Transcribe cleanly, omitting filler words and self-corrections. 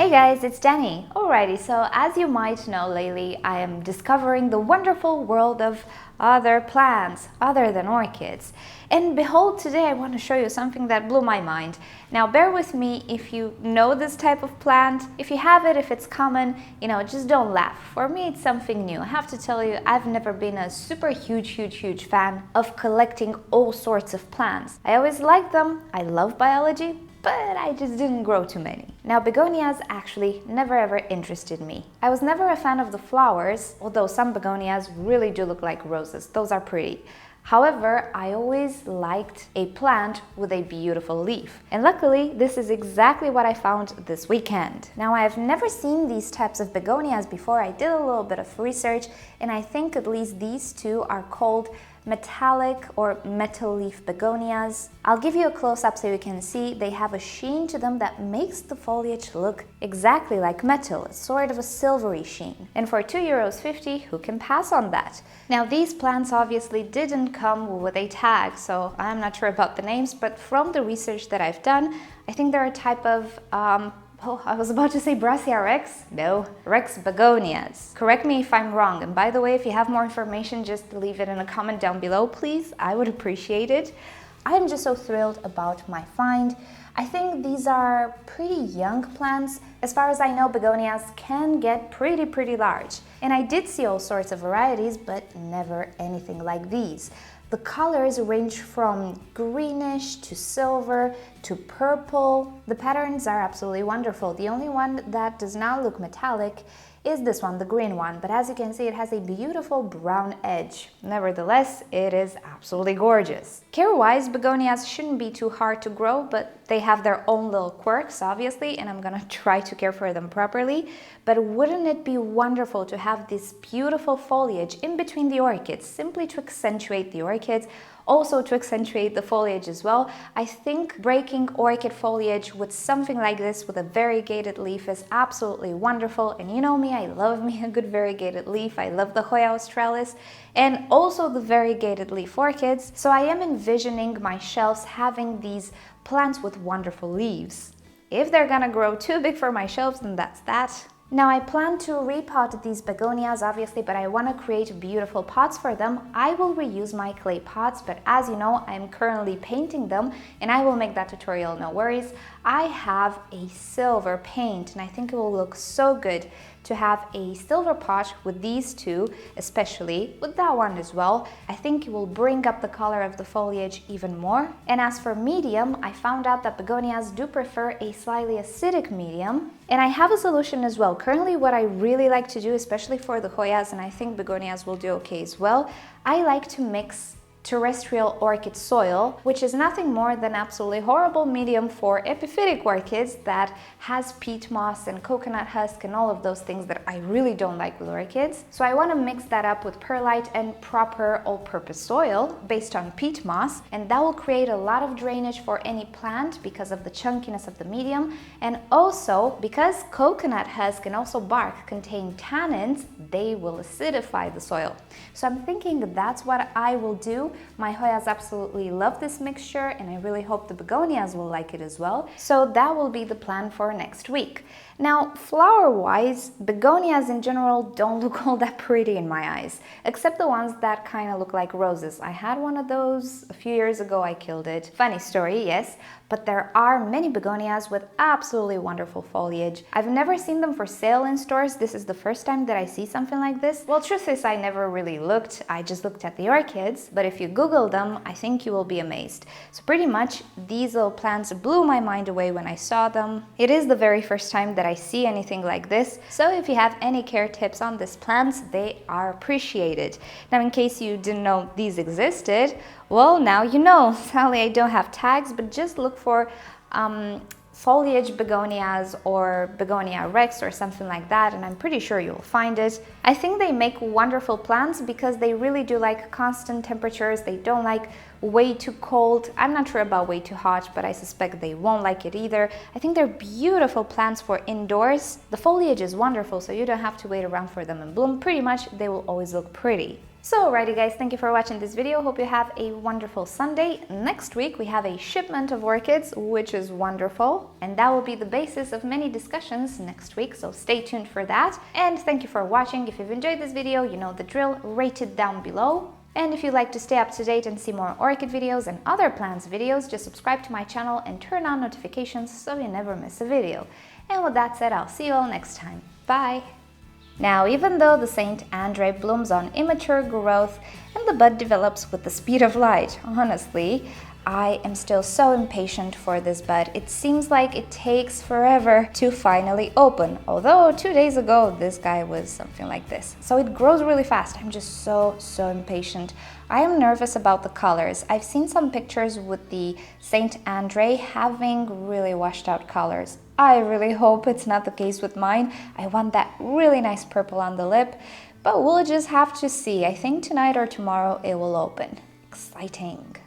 Hey guys, it's Danny. Alrighty, so as you might know lately, I am discovering the wonderful world of other plants other than orchids. And behold, today I want to show you something that blew my mind. Now bear with me if you know this type of plant. If you have it, if it's common, just don't laugh. For me, it's something new. I have to tell you, I've never been a super huge fan of collecting all sorts of plants. I always liked them. I love biology, but I just didn't grow too many. Now, begonias actually never ever interested me. I was never a fan of the flowers, although some begonias really do look like roses. Those are pretty. However, I always liked a plant with a beautiful leaf. And luckily, this is exactly what I found this weekend. Now, I have never seen these types of begonias before. I did a little bit of research, and I think at least these two are called metallic or metal leaf begonias. I'll give you a close-up so you can see they have a sheen to them that makes the foliage look exactly like metal. It's sort of a silvery sheen. And for €2.50, who can pass on that? Now, these plants obviously didn't come with a tag, so I'm not sure about the names, but from the research that I've done, I think they're a type of I was about to say Brassica rex. No, Rex begonias. Correct me if I'm wrong. And by the way, if you have more information, just leave it in a comment down below, please. I would appreciate it. I'm just so thrilled about my find. I think these are pretty young plants. As far as I know, begonias can get pretty large. And I did see all sorts of varieties, but never anything like these. The colors range from greenish to silver to purple. The patterns are absolutely wonderful. The only one that does not look metallic is this one, the green one, but as you can see, it has a beautiful brown edge. Nevertheless, it is absolutely gorgeous. Care-wise, begonias shouldn't be too hard to grow, but they have their own little quirks, obviously, and I'm gonna try to care for them properly. But wouldn't it be wonderful to have this beautiful foliage in between the orchids, simply to accentuate the orchids, also to accentuate the foliage as well? I think breaking orchid foliage with something like this with a variegated leaf is absolutely wonderful. And you know me, I love me a good variegated leaf. I love the Hoya australis and also the variegated leaf orchids. So I am envisioning my shelves having these plants with wonderful leaves. If they're gonna grow too big for my shelves, then that's that. Now, I plan to repot these begonias, obviously, but I want to create beautiful pots for them. I will reuse my clay pots, but as you know, I'm currently painting them, and I will make that tutorial, no worries. I have a silver paint, and I think it will look so good to have a silver pot with these two, especially with that one as well. I think it will bring up the color of the foliage even more. And as for medium, I found out that begonias do prefer a slightly acidic medium. And I have a solution as well. Currently, what I really like to do, especially for the Hoyas, and I think begonias will do okay as well, I like to mix terrestrial orchid soil, which is nothing more than absolutely horrible medium for epiphytic orchids that has peat moss and coconut husk and all of those things that I really don't like with orchids. So I want to mix that up with perlite and proper all-purpose soil based on peat moss, and that will create a lot of drainage for any plant because of the chunkiness of the medium, and also because coconut husk and also bark contain tannins, they will acidify the soil. So I'm thinking that's what I will do. My Hoyas absolutely love this mixture, and I really hope the begonias will like it as well. So that will be the plan for next week. Now, flower-wise, begonias in general don't look all that pretty in my eyes, except the ones that kind of look like roses. I had one of those a few years ago, I killed it. Funny story, yes, but there are many begonias with absolutely wonderful foliage. I've never seen them for sale in stores. This is the first time that I see something like this. Well, truth is, I never really looked. I just looked at the orchids, but if you Google them, I think you will be amazed. So pretty much these little plants blew my mind away when I saw them. It is the very first time that I see anything like this. So if you have any care tips on these plants, they are appreciated. Now, in case you didn't know these existed, well, now you know. Sadly, I don't have tags, but just look for foliage begonias or begonia rex or something like that, and I'm pretty sure you'll find it. I think they make wonderful plants because they really do like constant temperatures. They don't like way too cold. I'm not sure about way too hot, but I suspect they won't like it either. I think they're beautiful plants for indoors. The foliage is wonderful, so you don't have to wait around for them in bloom. Pretty much they will always look pretty. So alrighty guys, thank you for watching this video. Hope you have a wonderful Sunday. Next week we have a shipment of orchids, which is wonderful, and that will be the basis of many discussions next week, so stay tuned for that. And thank you for watching. If you've enjoyed this video, you know the drill, rate it down below. And if you'd like to stay up to date and see more orchid videos and other plants videos, just subscribe to my channel and turn on notifications so you never miss a video. And with that said, I'll see you all next time. Bye! Now, even though the St. Andre blooms on immature growth and the bud develops with the speed of light, honestly, I am still so impatient for this bud. It seems like it takes forever to finally open, although 2 days ago this guy was something like this. So it grows really fast. I'm just so impatient. I am nervous about the colors. I've seen some pictures with the St. Andre having really washed out colors. I really hope it's not the case with mine. I want that really nice purple on the lip, but we'll just have to see. I think tonight or tomorrow it will open. Exciting.